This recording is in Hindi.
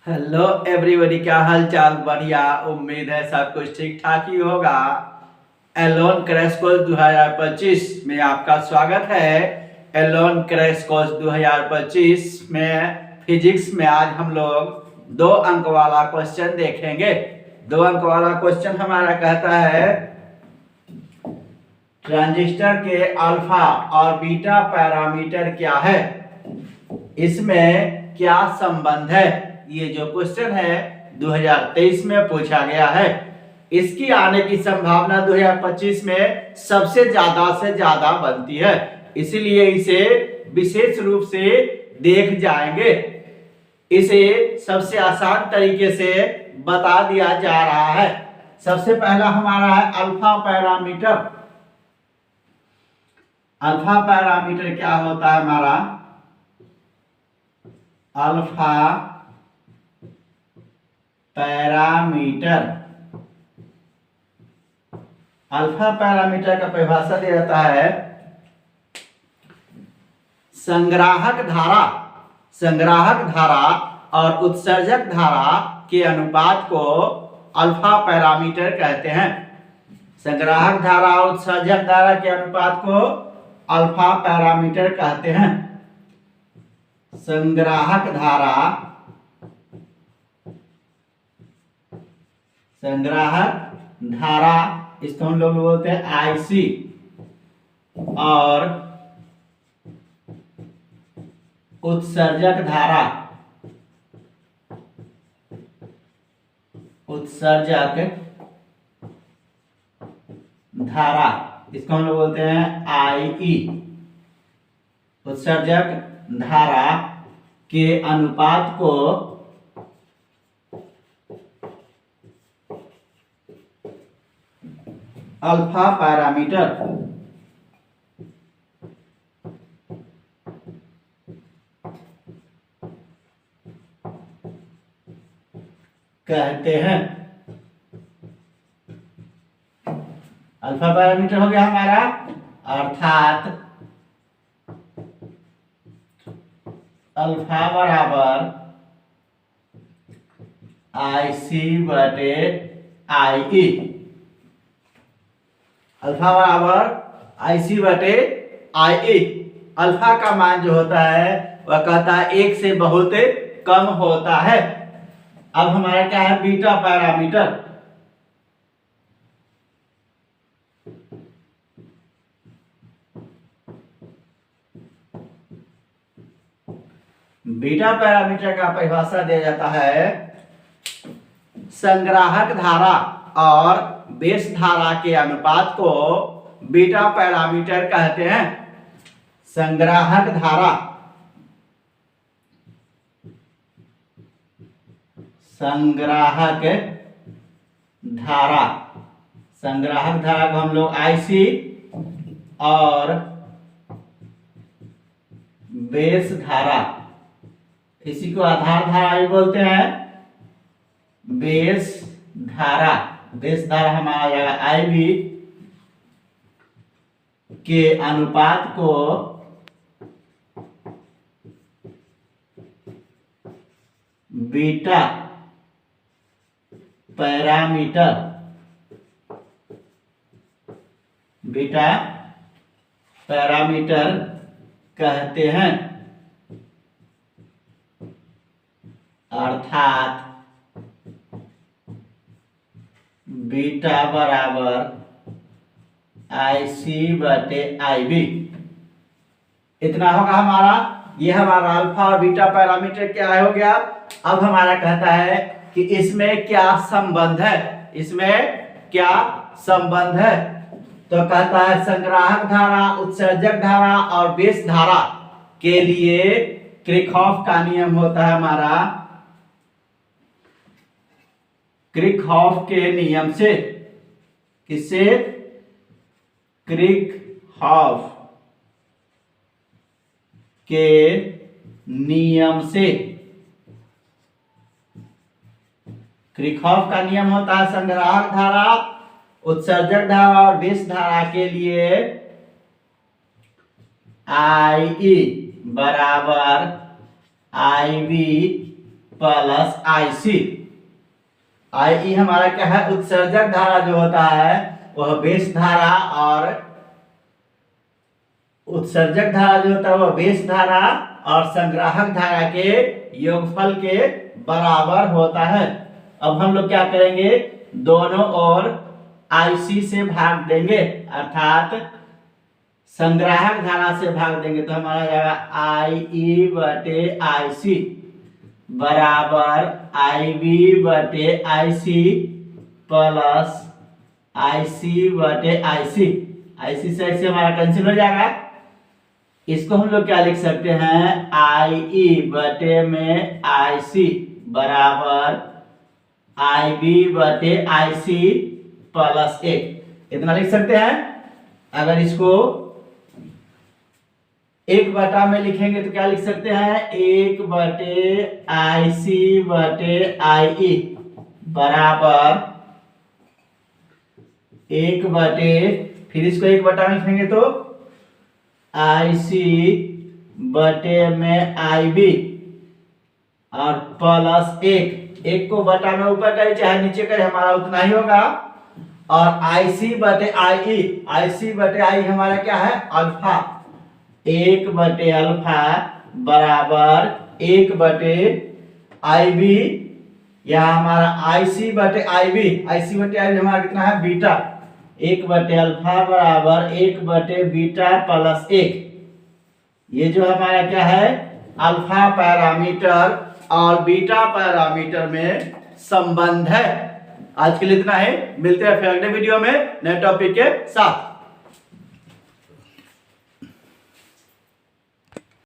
हेलो एवरीबॉडी, क्या हाल चाल। बढ़िया, उम्मीद है सब कुछ ठीक ठाक ही होगा। एलोन क्रैश कोर्स 2025 में आपका स्वागत है। एलोन क्रैश कोर्स 2025 में फिजिक्स में आज हम लोग 2 अंक वाला क्वेश्चन देखेंगे। 2 अंक वाला क्वेश्चन हमारा कहता है ट्रांजिस्टर के अल्फा और बीटा पैरामीटर क्या है, इसमें क्या संबंध है। ये जो क्वेश्चन है 2023 में पूछा गया है। इसकी आने की संभावना 2025 में सबसे ज्यादा से ज्यादा बनती है, इसलिए इसे विशेष रूप से देख जाएंगे। इसे सबसे आसान तरीके से बता दिया जा रहा है। सबसे पहला हमारा है अल्फा पैरामीटर। अल्फा पैरामीटर क्या होता है हमारा? अल्फा पैरामीटर, अल्फा पैरामीटर का परिभाषा दिया जाता है संग्राहक धारा और उत्सर्जक धारा के अनुपात को अल्फा पैरामीटर कहते हैं। संग्राहक धारा और उत्सर्जक धारा के अनुपात को अल्फा पैरामीटर कहते हैं। संग्राहक धारा इसको हम लोग बोलते हैं आईसी, और उत्सर्जक धारा इसको हम लोग बोलते हैं आईई। उत्सर्जक धारा के अनुपात को अल्फा पैरामीटर कहते हैं। अल्फा पैरामीटर हो गया हमारा, अर्थात अल्फा बराबर आईसी बटे आईई। अल्फा बराबर आईसी बटे आईई। अल्फा का मान जो होता है वह कहता है 1 से बहुत कम होता है। अब हमारा क्या है? Beta parameter. बीटा पैरामीटर का परिभाषा दिया जाता है संग्राहक धारा और बेस धारा के अनुपात को बीटा पैरामीटर कहते हैं। संग्राहक धारा को हम लोग आईसी और बेस धारा, इसी को आधार धारा भी बोलते हैं। बेस धारा हमारा आ जाएगा आईबी के अनुपात को बीटा पैरामीटर कहते हैं। अर्थात बीटा बराबर आईसी बटे आईबी। इतना होगा हमारा। ये हमारा अल्फा और बीटा पैरामीटर क्या हो गया। अब हमारा कहता है कि इसमें क्या संबंध है। तो कहता है संग्राहक धारा, उत्सर्जक धारा और बेस धारा के लिए किरचॉफ का नियम होता है हमारा। किरचॉफ के नियम से, किससे? किरचॉफ के नियम से। किरचॉफ का नियम होता है संग्राहक धारा, उत्सर्जक धारा और बेस धारा के लिए आई बराबर आई बी प्लस IC। IE हमारा क्या है, उत्सर्जक धारा जो होता है वह बेस धारा, और उत्सर्जक धारा जो होता है वह बेस धारा और संग्राहक धारा के योगफल के बराबर होता है। अब हम लोग क्या करेंगे, दोनों ओर IC से भाग देंगे, अर्थात संग्राहक धारा से भाग देंगे, तो हमारा जाएगा IE बटे IC बराबर IB बटे IC प्लस IC बटे IC। IC से हमारा कैंसिल हो जाएगा। इसको हम लोग क्या लिख सकते हैं, IE बटे में IC बराबर IB बटे IC प्लस 1, इतना लिख सकते हैं। अगर इसको 1 बटा में लिखेंगे तो क्या लिख सकते हैं, 1 बटे IC बटे IE बराबर 1 बटे, फिर इसको 1 बटा में लिखेंगे तो IC बटे में IB और प्लस 1 को बटा में ऊपर करे चाहे नीचे करे हमारा उतना ही होगा। और IC बटे IE हमारा क्या है, अल्फा, 1 बटे अल्फा बराबर 1 बटे IB, यह हमारा IC बटे IB हमारा कितना है, बीटा, 1 बटे अल्फा बराबर 1 बटे बीटा प्लस 1। ये जो हमारा क्या है, अल्फा पैरामीटर और बीटा पैरामीटर में संबंध है। आज के लिए इतना ही, मिलते हैं फिर अगले वीडियो में नए टॉपिक के साथ।